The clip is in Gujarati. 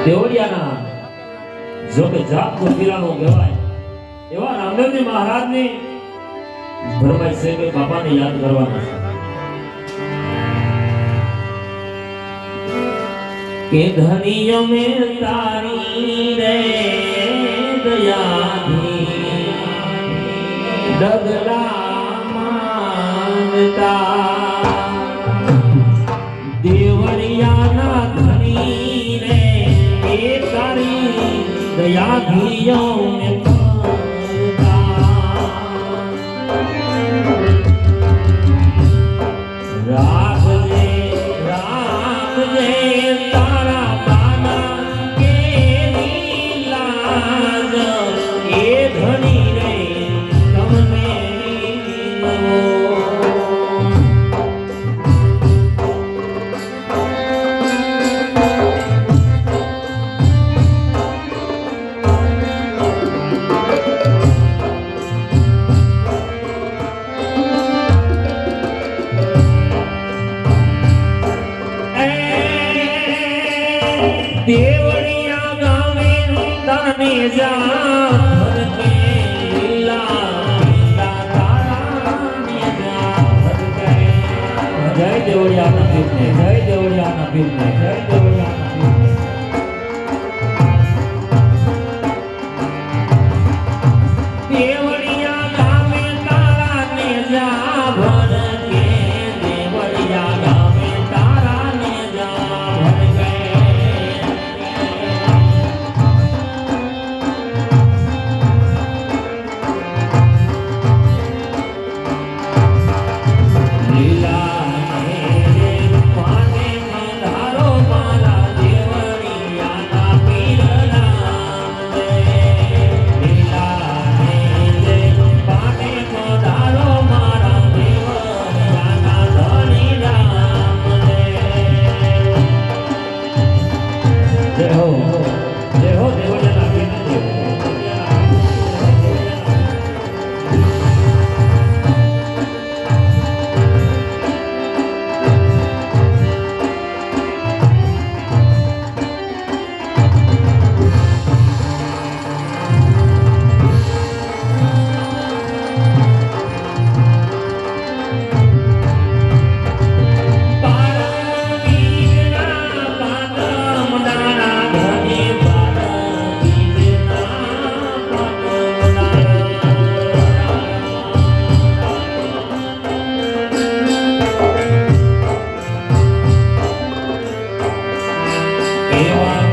દેવળિયાના જો કે જાત કો પીરાનો કહેવાય એવા રામદેવજી મહારાજની ફરમાઈશ છે કે બાપાને યાદ કરવાના કે ધનિય મે તારી રે દયાથી ડગલા માનતા દેવળિયાના ધની રે એ તારી દયાથી મે રાખજે રાખજે તારા બાના કેરી લાજ એ ધણી રે તમને દેવળિયા ગામે તને જા ભરકે જય દેવળિયાના પીરને જય દેવળિયાના પીરને જય દેવળિયાના પીરને દેવળિયા ગામે તારા ને જા ભરકે દેવળિયા ગામે તારા ને જા ભરકે એવા